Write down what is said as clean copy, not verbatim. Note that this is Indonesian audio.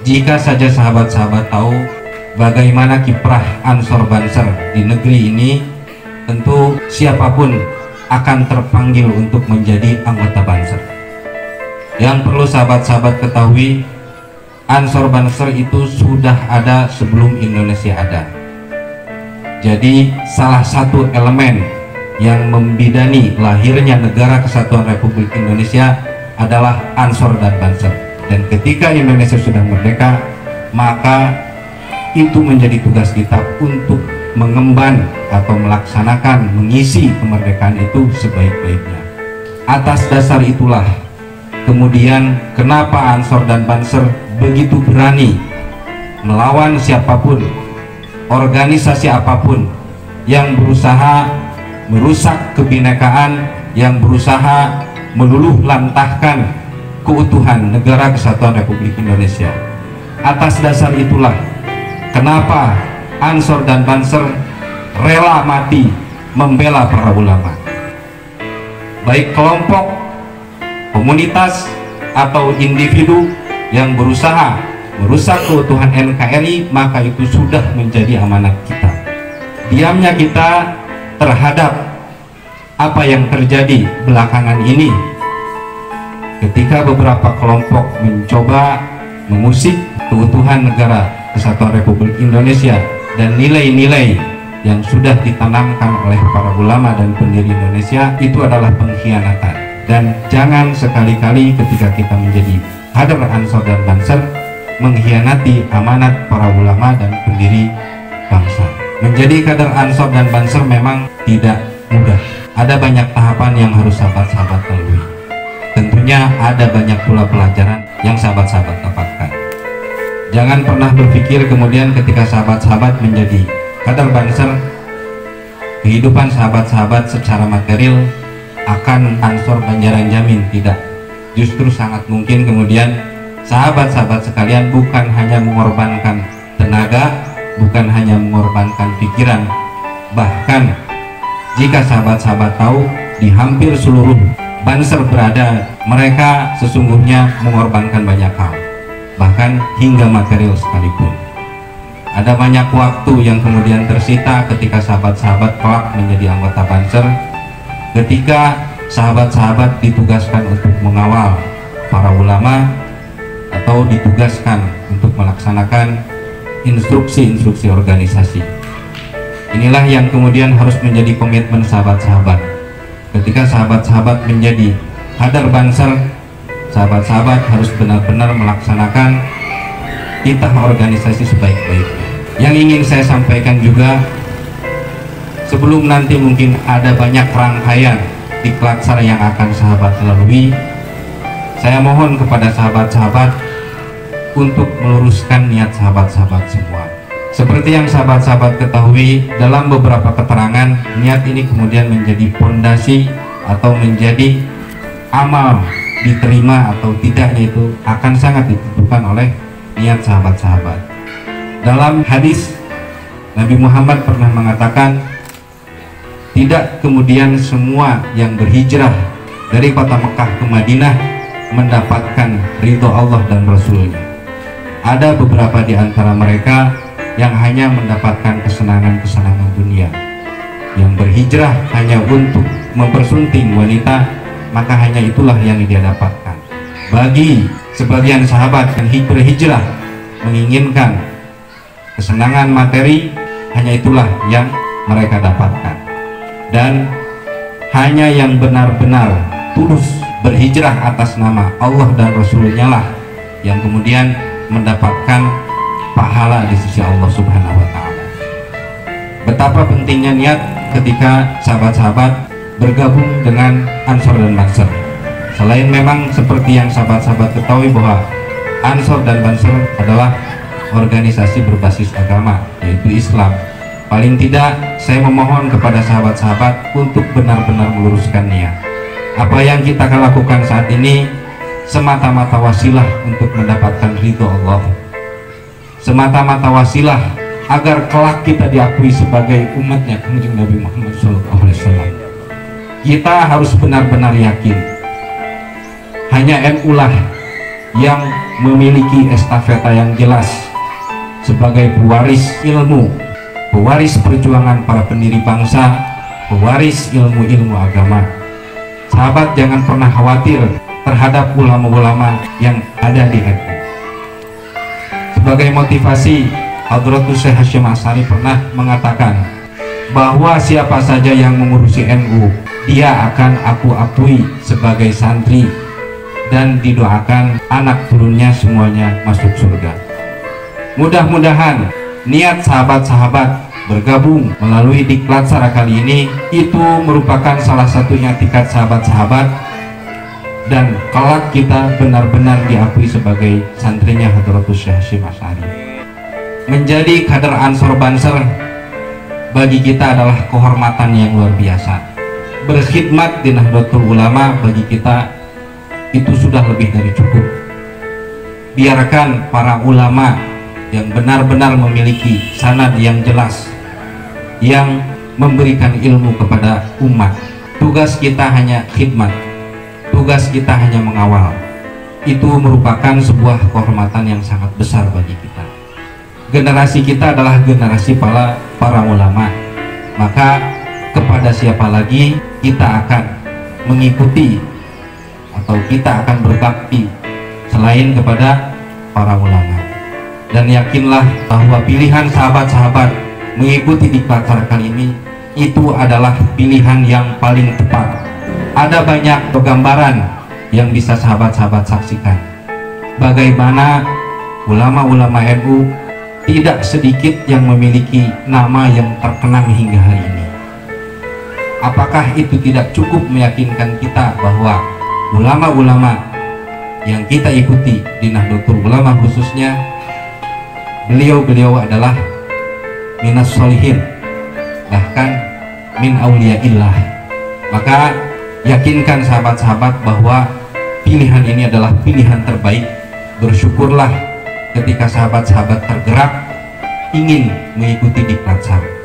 Jika saja sahabat-sahabat tahu bagaimana kiprah Ansor Banser di negeri ini, tentu siapapun akan terpanggil untuk menjadi anggota Banser. Yang perlu sahabat-sahabat ketahui, Ansor Banser itu sudah ada sebelum Indonesia ada. Jadi salah satu elemen yang membidani lahirnya Negara Kesatuan Republik Indonesia adalah Ansor dan Banser. Dan ketika Indonesia sudah merdeka, maka itu menjadi tugas kita untuk mengemban atau melaksanakan, mengisi kemerdekaan itu sebaik-baiknya. Atas dasar itulah kemudian kenapa Ansor dan Banser begitu berani melawan siapapun, organisasi apapun yang berusaha merusak kebinekaan, yang berusaha meluluh lantahkan keutuhan Negara Kesatuan Republik Indonesia. Atas dasar itulah kenapa Ansor dan Banser rela mati membela para ulama. Baik kelompok, komunitas, atau individu yang berusaha merusak keutuhan NKRI, maka itu sudah menjadi amanat kita. Diamnya kita terhadap apa yang terjadi belakangan ini, ketika beberapa kelompok mencoba mengusik keutuhan Negara Kesatuan Republik Indonesia dan nilai-nilai yang sudah ditanamkan oleh para ulama dan pendiri Indonesia, itu adalah pengkhianatan. Dan jangan sekali-kali ketika kita menjadi kader Ansor dan Banser mengkhianati amanat para ulama dan pendiri bangsa. Menjadi kader Ansor dan Banser memang tidak mudah. Ada banyak tahapan yang harus sahabat-sahabat lalui. Tentunya ada banyak pula pelajaran yang sahabat-sahabat dapatkan. Jangan pernah berpikir kemudian ketika sahabat-sahabat menjadi kader Banser, kehidupan sahabat-sahabat secara material akan Ansor Banjaran jamin. Tidak. Justru sangat mungkin kemudian sahabat-sahabat sekalian bukan hanya mengorbankan tenaga, bukan hanya mengorbankan pikiran, bahkan jika sahabat-sahabat tahu di hampir seluruh Banser berada, mereka sesungguhnya mengorbankan banyak hal, bahkan hingga material sekalipun. Ada banyak waktu yang kemudian tersita ketika sahabat-sahabat kelak menjadi anggota Banser, ketika sahabat-sahabat ditugaskan untuk mengawal para ulama atau ditugaskan untuk melaksanakan instruksi-instruksi organisasi. Inilah yang kemudian harus menjadi komitmen sahabat-sahabat. Ketika sahabat-sahabat menjadi kader Banser, sahabat-sahabat harus benar-benar melaksanakan titah organisasi sebaik-baiknya. Yang ingin saya sampaikan juga, sebelum nanti mungkin ada banyak rangkaian diklat yang akan sahabat lalui, saya mohon kepada sahabat-sahabat untuk meluruskan niat sahabat-sahabat semua. Seperti yang sahabat-sahabat ketahui, dalam beberapa keterangan, niat ini kemudian menjadi fondasi atau menjadi amal diterima atau tidaknya itu akan sangat ditentukan oleh niat sahabat-sahabat. Dalam hadis, Nabi Muhammad pernah mengatakan, tidak kemudian semua yang berhijrah dari kota Mekah ke Madinah mendapatkan ridho Allah dan Rasulnya. Ada beberapa di antara mereka yang hanya mendapatkan kesenangan-kesenangan dunia. Yang berhijrah hanya untuk mempersunting wanita, maka hanya itulah yang dia dapatkan. Bagi sebagian sahabat yang berhijrah menginginkan kesenangan materi, hanya itulah yang mereka dapatkan. Dan hanya yang benar-benar tulus berhijrah atas nama Allah dan Rasulnya lah yang kemudian mendapatkan pahala di sisi Allah Subhanahu wa Ta'ala. Betapa pentingnya niat ketika sahabat-sahabat bergabung dengan Ansor dan Banser. Selain memang seperti yang sahabat-sahabat ketahui bahwa Ansor dan Banser adalah organisasi berbasis agama, yaitu Islam. Paling tidak saya memohon kepada sahabat-sahabat untuk benar-benar meluruskan niat. Apa yang kita akan lakukan saat ini semata-mata wasilah untuk mendapatkan ridho Allah, semata-mata wasilah agar kelak kita diakui sebagai umatnya Kanjeng Nabi Muhammad SAW. Kita harus benar-benar yakin hanya NU lah yang memiliki estafeta yang jelas sebagai pewaris ilmu, pewaris perjuangan para pendiri bangsa, pewaris ilmu-ilmu agama. Sahabat jangan pernah khawatir terhadap ulama-ulama yang ada di NU. Sebagai motivasi, Hadratus Syekh Hasyim Asy'ari pernah mengatakan bahwa siapa saja yang mengurusi NU, dia akan aku akui sebagai santri dan didoakan anak turunnya semuanya masuk surga. Mudah-mudahan niat sahabat-sahabat bergabung melalui Diklatsara kali ini itu merupakan salah satu i'tikad sahabat-sahabat, dan kelak kita benar-benar diakui sebagai santrinya Hadratus Syekh Hasyim Asy'ari. Menjadi kader Ansor Banser bagi kita adalah kehormatan yang luar biasa. Berkhidmat di Nahdlatul Ulama bagi kita itu sudah lebih dari cukup. Biarkan para ulama yang benar-benar memiliki sanad yang jelas, yang memberikan ilmu kepada umat. Tugas kita hanya khidmat, tugas kita hanya mengawal. Itu merupakan sebuah kehormatan yang sangat besar bagi kita. Generasi kita adalah generasi para ulama, maka kepada siapa lagi kita akan mengikuti atau kita akan berbakti selain kepada para ulama. Dan yakinlah bahwa pilihan sahabat-sahabat mengikuti Diklatsara kali ini itu adalah pilihan yang paling tepat. Ada banyak gambaran yang bisa sahabat-sahabat saksikan bagaimana ulama-ulama NU tidak sedikit yang memiliki nama yang terkenang hingga hari ini. Apakah itu tidak cukup meyakinkan kita bahwa ulama-ulama yang kita ikuti di Nahdlatul Ulama khususnya, beliau-beliau adalah minas sholihin, bahkan min auliyaillah. Maka yakinkan sahabat-sahabat bahwa pilihan ini adalah pilihan terbaik. Bersyukurlah ketika sahabat-sahabat tergerak ingin mengikuti Diklatsara.